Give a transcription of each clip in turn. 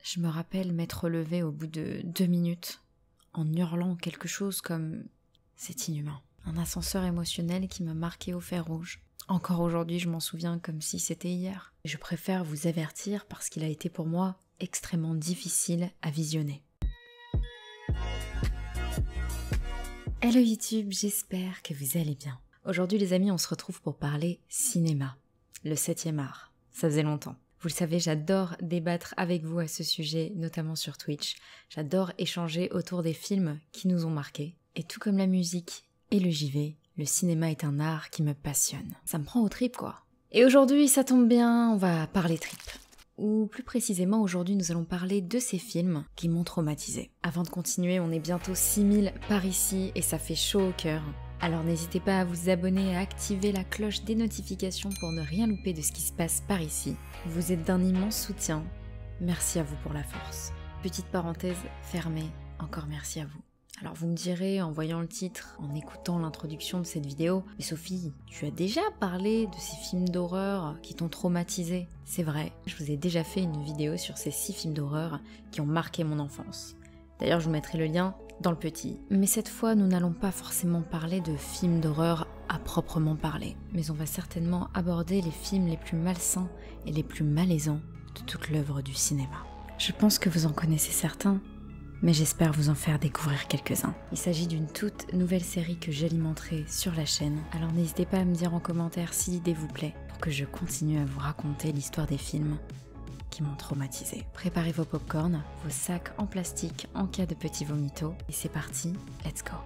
Je me rappelle m'être levée au bout de 2 minutes en hurlant quelque chose comme « c'est inhumain ». Un ascenseur émotionnel qui m'a marqué au fer rouge. Encore aujourd'hui, je m'en souviens comme si c'était hier. Je préfère vous avertir parce qu'il a été pour moi extrêmement difficile à visionner. Hello YouTube, j'espère que vous allez bien. Aujourd'hui les amis, on se retrouve pour parler cinéma, le 7e art. Ça faisait longtemps. Vous le savez, j'adore débattre avec vous à ce sujet, notamment sur Twitch. J'adore échanger autour des films qui nous ont marqués. Et tout comme la musique et le JV, le cinéma est un art qui me passionne. Ça me prend aux tripes quoi. Et aujourd'hui, ça tombe bien, on va parler tripes. Ou plus précisément, aujourd'hui, nous allons parler de ces films qui m'ont traumatisée. Avant de continuer, on est bientôt 6000 par ici et ça fait chaud au cœur. Alors n'hésitez pas à vous abonner et à activer la cloche des notifications pour ne rien louper de ce qui se passe par ici. Vous êtes d'un immense soutien. Merci à vous pour la force. Petite parenthèse fermée, encore merci à vous. Alors vous me direz en voyant le titre, en écoutant l'introduction de cette vidéo, « Mais Sophie, tu as déjà parlé de ces films d'horreur qui t'ont traumatisé ?» C'est vrai, je vous ai déjà fait une vidéo sur ces 6 films d'horreur qui ont marqué mon enfance. D'ailleurs, je vous mettrai le lien dans le petit. Mais cette fois, nous n'allons pas forcément parler de films d'horreur à proprement parler. Mais on va certainement aborder les films les plus malsains et les plus malaisants de toute l'œuvre du cinéma. Je pense que vous en connaissez certains, mais j'espère vous en faire découvrir quelques-uns. Il s'agit d'une toute nouvelle série que j'alimenterai sur la chaîne, alors n'hésitez pas à me dire en commentaire si l'idée vous plaît, pour que je continue à vous raconter l'histoire des films qui m'ont traumatisé. Préparez vos popcorns, vos sacs en plastique en cas de petits vomitos, et c'est parti, let's go.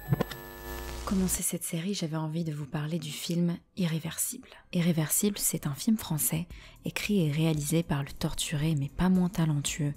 Pour commencer cette série, j'avais envie de vous parler du film Irréversible. Irréversible, c'est un film français, écrit et réalisé par le torturé mais pas moins talentueux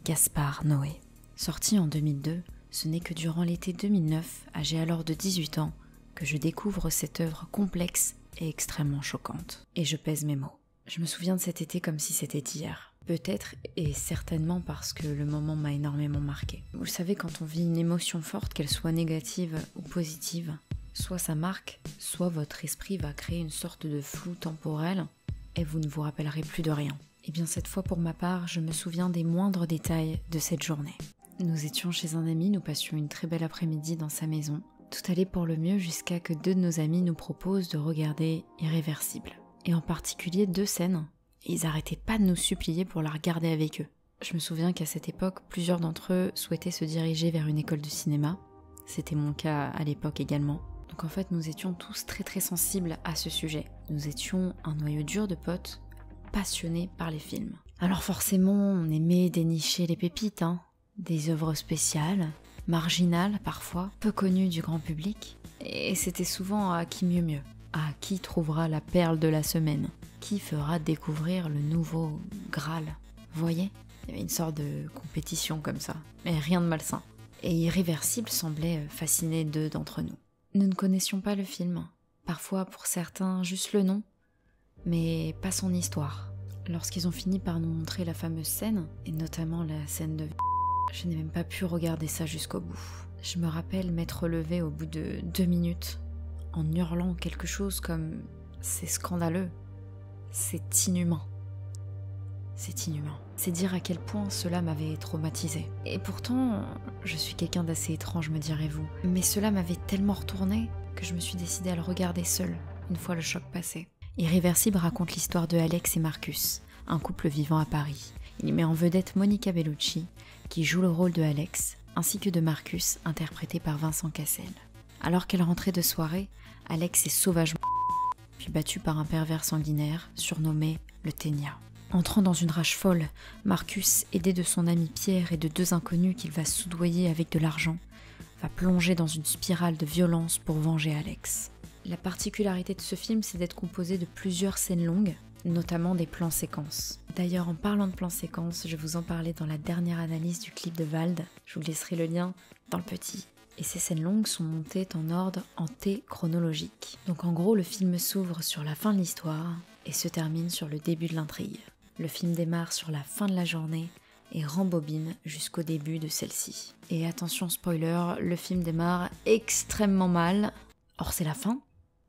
Gaspard Noé. Sorti en 2002, ce n'est que durant l'été 2009, âgé alors de 18 ans, que je découvre cette œuvre complexe et extrêmement choquante. Et je pèse mes mots. Je me souviens de cet été comme si c'était hier. Peut-être et certainement parce que le moment m'a énormément marqué. Vous savez, quand on vit une émotion forte, qu'elle soit négative ou positive, soit ça marque, soit votre esprit va créer une sorte de flou temporel et vous ne vous rappellerez plus de rien. Et bien cette fois pour ma part, je me souviens des moindres détails de cette journée. Nous étions chez un ami, nous passions une très belle après-midi dans sa maison. Tout allait pour le mieux jusqu'à que 2 de nos amis nous proposent de regarder Irréversible. Et en particulier 2 scènes. Et ils arrêtaient pas de nous supplier pour la regarder avec eux. Je me souviens qu'à cette époque, plusieurs d'entre eux souhaitaient se diriger vers une école de cinéma. C'était mon cas à l'époque également. Donc en fait, nous étions tous très sensibles à ce sujet. Nous étions un noyau dur de potes, passionnés par les films. Alors forcément, on aimait dénicher les pépites, des œuvres spéciales, marginales parfois, peu connues du grand public. Et c'était souvent à qui mieux. À qui trouvera la perle de la semaine. Qui fera découvrir le nouveau Graal. Vous voyez ? Il y avait une sorte de compétition comme ça, mais rien de malsain. Et Irréversible semblait fasciner 2 d'entre nous. Nous ne connaissions pas le film, parfois pour certains juste le nom, mais pas son histoire. Lorsqu'ils ont fini par nous montrer la fameuse scène, et notamment la scène de je n'ai même pas pu regarder ça jusqu'au bout. Je me rappelle m'être levée au bout de 2 minutes, en hurlant quelque chose comme « c'est scandaleux ». C'est inhumain. C'est inhumain. C'est dire à quel point cela m'avait traumatisée. Et pourtant, je suis quelqu'un d'assez étrange, me direz-vous. Mais cela m'avait tellement retourné que je me suis décidée à le regarder seule, une fois le choc passé. Irréversible raconte l'histoire de Alex et Marcus, un couple vivant à Paris. Il met en vedette Monica Bellucci, qui joue le rôle de Alex, ainsi que de Marcus, interprété par Vincent Cassel. Alors qu'elle rentrait de soirée, Alex est sauvagement puis battu par un pervers sanguinaire, surnommé le Ténia. Entrant dans une rage folle, Marcus, aidé de son ami Pierre et de 2 inconnus qu'il va soudoyer avec de l'argent, va plonger dans une spirale de violence pour venger Alex. La particularité de ce film, c'est d'être composé de plusieurs scènes longues, notamment des plans séquences. D'ailleurs, en parlant de plans séquences, je vous en parlais dans la dernière analyse du clip de Vald, je vous laisserai le lien dans le petit. Et ces scènes longues sont montées en ordre en T chronologique. Donc en gros, le film s'ouvre sur la fin de l'histoire et se termine sur le début de l'intrigue. Le film démarre sur la fin de la journée et rembobine jusqu'au début de celle-ci. Et attention spoiler, le film démarre extrêmement mal. Or c'est la fin,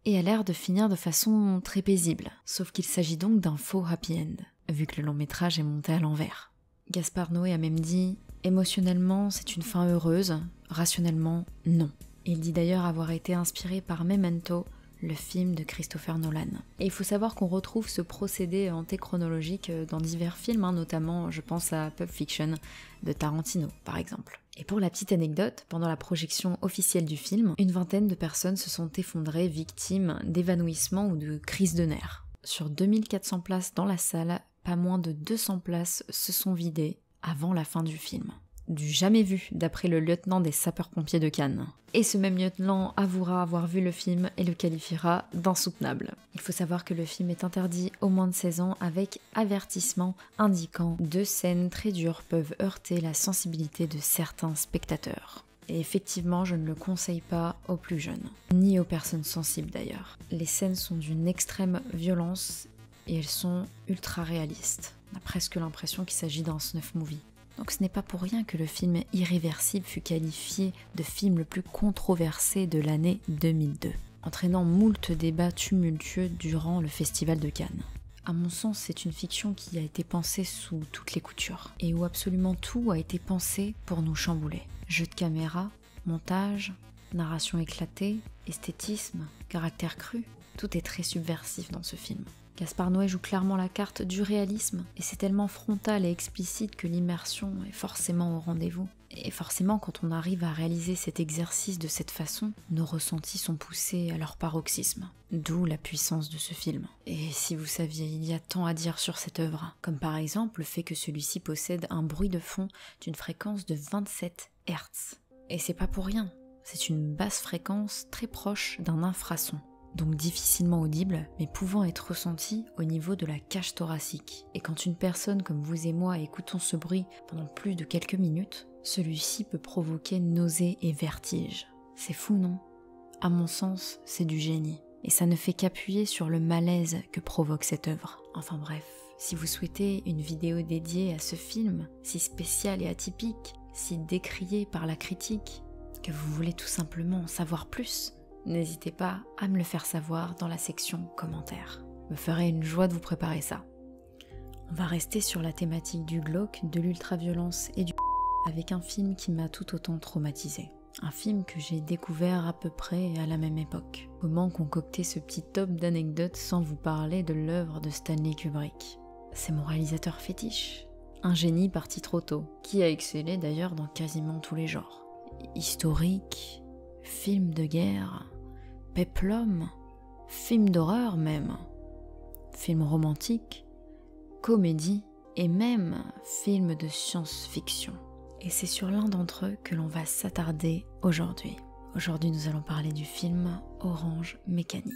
et a l'air de finir de façon très paisible, sauf qu'il s'agit donc d'un faux happy end, vu que le long métrage est monté à l'envers. Gaspard Noé a même dit « Émotionnellement, c'est une fin heureuse, rationnellement, non ». Il dit d'ailleurs avoir été inspiré par Memento, le film de Christopher Nolan. Et il faut savoir qu'on retrouve ce procédé antéchronologique dans divers films, notamment je pense à Pulp Fiction de Tarantino par exemple. Et pour la petite anecdote, pendant la projection officielle du film, une vingtaine de personnes se sont effondrées victimes d'évanouissement ou de crise de nerfs. Sur 2400 places dans la salle, pas moins de 200 places se sont vidées avant la fin du film. Du jamais vu, d'après le lieutenant des sapeurs-pompiers de Cannes. Et ce même lieutenant avouera avoir vu le film et le qualifiera d'insoutenable. Il faut savoir que le film est interdit aux moins de 16 ans avec avertissement indiquant 2 scènes très dures peuvent heurter la sensibilité de certains spectateurs. Et effectivement, je ne le conseille pas aux plus jeunes, ni aux personnes sensibles d'ailleurs. Les scènes sont d'une extrême violence et elles sont ultra réalistes. On a presque l'impression qu'il s'agit d'un snuff movie. Donc ce n'est pas pour rien que le film Irréversible fut qualifié de film le plus controversé de l'année 2002, entraînant moult débats tumultueux durant le festival de Cannes. À mon sens, c'est une fiction qui a été pensée sous toutes les coutures, et où absolument tout a été pensé pour nous chambouler. Jeu de caméra, montage, narration éclatée, esthétisme, caractère cru, tout est très subversif dans ce film. Gaspard Noé joue clairement la carte du réalisme, et c'est tellement frontal et explicite que l'immersion est forcément au rendez-vous. Et forcément, quand on arrive à réaliser cet exercice de cette façon, nos ressentis sont poussés à leur paroxysme. D'où la puissance de ce film. Et si vous saviez, il y a tant à dire sur cette œuvre, comme par exemple le fait que celui-ci possède un bruit de fond d'une fréquence de 27 Hz. Et c'est pas pour rien, c'est une basse fréquence très proche d'un infrason. Donc difficilement audible, mais pouvant être ressenti au niveau de la cage thoracique. Et quand une personne comme vous et moi écoutons ce bruit pendant plus de quelques minutes, celui-ci peut provoquer nausées et vertiges. C'est fou, non? À mon sens, c'est du génie. Et ça ne fait qu'appuyer sur le malaise que provoque cette œuvre. Enfin bref, si vous souhaitez une vidéo dédiée à ce film, si spécial et atypique, si décrié par la critique, que vous voulez tout simplement en savoir plus, n'hésitez pas à me le faire savoir dans la section commentaires. Me ferait une joie de vous préparer ça. On va rester sur la thématique du glauque, de l'ultraviolence et du avec un film qui m'a tout autant traumatisé. Un film que j'ai découvert à peu près à la même époque. Comment concocter ce petit top d'anecdotes sans vous parler de l'œuvre de Stanley Kubrick? C'est mon réalisateur fétiche. Un génie parti trop tôt, qui a excellé d'ailleurs dans quasiment tous les genres. Historique, film de guerre, péplum, film d'horreur même, film romantique, comédie et même film de science-fiction. Et c'est sur l'un d'entre eux que l'on va s'attarder aujourd'hui. Aujourd'hui, nous allons parler du film Orange Mécanique.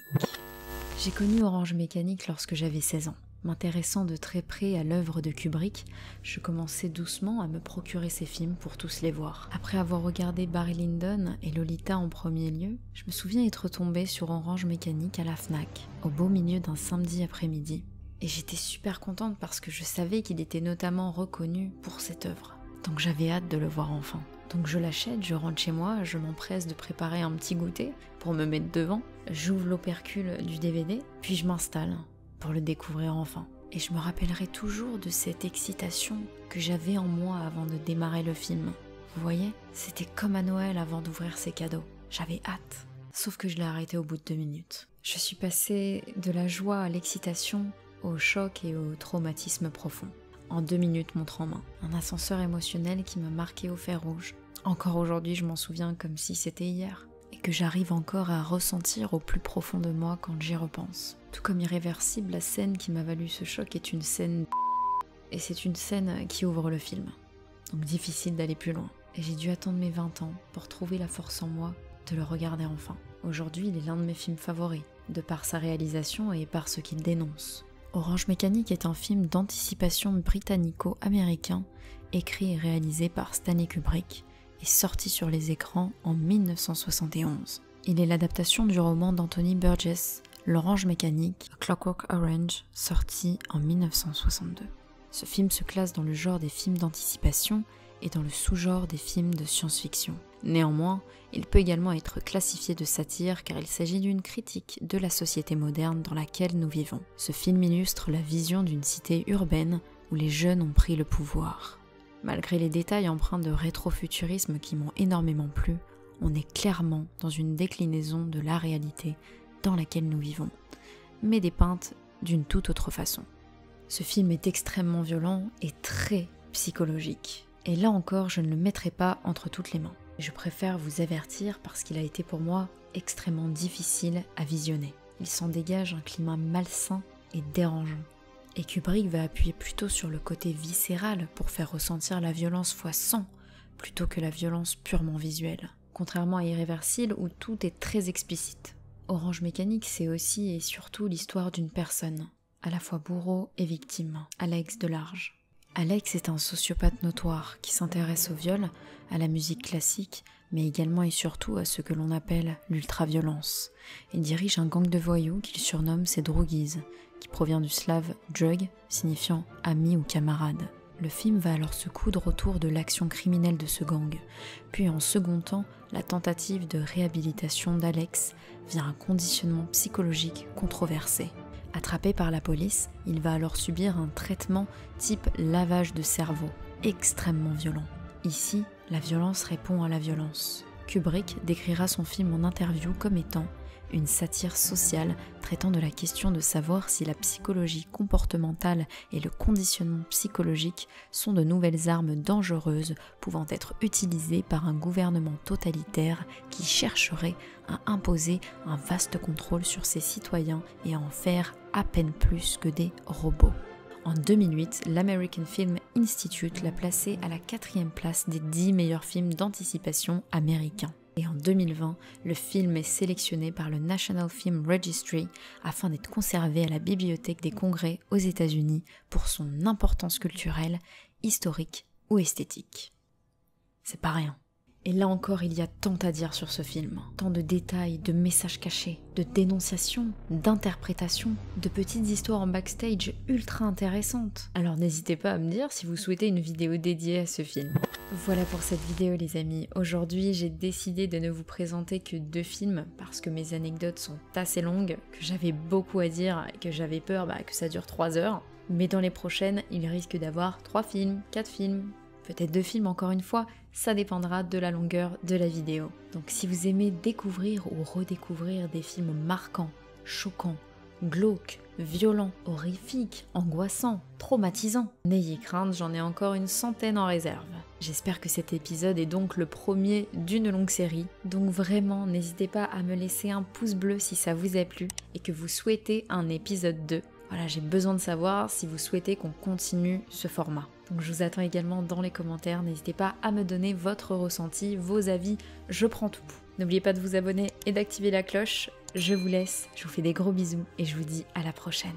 J'ai connu Orange Mécanique lorsque j'avais 16 ans. M'intéressant de très près à l'œuvre de Kubrick, je commençais doucement à me procurer ces films pour tous les voir. Après avoir regardé Barry Lyndon et Lolita en premier lieu, je me souviens être tombée sur Orange Mécanique à la Fnac, au beau milieu d'un samedi après-midi. Et j'étais super contente parce que je savais qu'il était notamment reconnu pour cette œuvre. Donc j'avais hâte de le voir enfin. Donc je l'achète, je rentre chez moi, je m'empresse de préparer un petit goûter pour me mettre devant. J'ouvre l'opercule du DVD, puis je m'installe pour le découvrir enfin. Et je me rappellerai toujours de cette excitation que j'avais en moi avant de démarrer le film. Vous voyez, c'était comme à Noël avant d'ouvrir ses cadeaux. J'avais hâte. Sauf que je l'ai arrêté au bout de 2 minutes. Je suis passée de la joie à l'excitation, au choc et au traumatisme profond. En 2 minutes, montre en main. Un ascenseur émotionnel qui m'a marqué au fer rouge. Encore aujourd'hui, je m'en souviens comme si c'était hier. Et que j'arrive encore à ressentir au plus profond de moi quand j'y repense. Tout comme Irréversible, la scène qui m'a valu ce choc est une scène et c'est une scène qui ouvre le film. Donc difficile d'aller plus loin. Et j'ai dû attendre mes 20 ans pour trouver la force en moi de le regarder enfin. Aujourd'hui, il est l'un de mes films favoris, de par sa réalisation et par ce qu'il dénonce. Orange Mécanique est un film d'anticipation britannico-américain, écrit et réalisé par Stanley Kubrick, et sorti sur les écrans en 1971. Il est l'adaptation du roman d'Anthony Burgess, L'Orange Mécanique, A Clockwork Orange, sorti en 1962. Ce film se classe dans le genre des films d'anticipation et dans le sous-genre des films de science-fiction. Néanmoins, il peut également être classifié de satire car il s'agit d'une critique de la société moderne dans laquelle nous vivons. Ce film illustre la vision d'une cité urbaine où les jeunes ont pris le pouvoir. Malgré les détails empreints de rétrofuturisme qui m'ont énormément plu, on est clairement dans une déclinaison de la réalité dans laquelle nous vivons, mais dépeinte d'une toute autre façon. Ce film est extrêmement violent et très psychologique. Et là encore, je ne le mettrai pas entre toutes les mains. Je préfère vous avertir parce qu'il a été pour moi extrêmement difficile à visionner. Il s'en dégage un climat malsain et dérangeant. Et Kubrick va appuyer plutôt sur le côté viscéral pour faire ressentir la violence fois 100 plutôt que la violence purement visuelle. Contrairement à Irréversible où tout est très explicite. Orange Mécanique, c'est aussi et surtout l'histoire d'une personne, à la fois bourreau et victime, Alex Delarge. Alex est un sociopathe notoire qui s'intéresse au viol, à la musique classique, mais également et surtout à ce que l'on appelle l'ultraviolence. Il dirige un gang de voyous qu'il surnomme ses droguises, qui provient du slave drug, signifiant ami ou camarade. Le film va alors se coudre autour de l'action criminelle de ce gang, puis en second temps, la tentative de réhabilitation d'Alex via un conditionnement psychologique controversé. Attrapé par la police, il va alors subir un traitement type lavage de cerveau, extrêmement violent. Ici, la violence répond à la violence. Kubrick décrira son film en interview comme étant une satire sociale traitant de la question de savoir si la psychologie comportementale et le conditionnement psychologique sont de nouvelles armes dangereuses pouvant être utilisées par un gouvernement totalitaire qui chercherait à imposer un vaste contrôle sur ses citoyens et à en faire à peine plus que des robots. En 2008, l'American Film Institute l'a placé à la 4e place des 10 meilleurs films d'anticipation américains. Et en 2020, le film est sélectionné par le National Film Registry afin d'être conservé à la Bibliothèque des Congrès aux États-Unis pour son importance culturelle, historique ou esthétique. C'est pas rien. Et là encore, il y a tant à dire sur ce film. Tant de détails, de messages cachés, de dénonciations, d'interprétations, de petites histoires en backstage ultra intéressantes. Alors n'hésitez pas à me dire si vous souhaitez une vidéo dédiée à ce film. Voilà pour cette vidéo les amis. Aujourd'hui, j'ai décidé de ne vous présenter que 2 films parce que mes anecdotes sont assez longues, que j'avais beaucoup à dire et que j'avais peur que ça dure 3 heures. Mais dans les prochaines, il risque d'avoir 3 films, 4 films, peut-être 2 films encore une fois, ça dépendra de la longueur de la vidéo. Donc si vous aimez découvrir ou redécouvrir des films marquants, choquants, glauques, violents, horrifiques, angoissants, traumatisants, n'ayez crainte, j'en ai encore une centaine en réserve. J'espère que cet épisode est donc le premier d'une longue série, donc vraiment n'hésitez pas à me laisser un pouce bleu si ça vous a plu et que vous souhaitez un épisode 2. Voilà, j'ai besoin de savoir si vous souhaitez qu'on continue ce format. Donc je vous attends également dans les commentaires, n'hésitez pas à me donner votre ressenti, vos avis, je prends tout. N'oubliez pas de vous abonner et d'activer la cloche. Je vous laisse, je vous fais des gros bisous et je vous dis à la prochaine.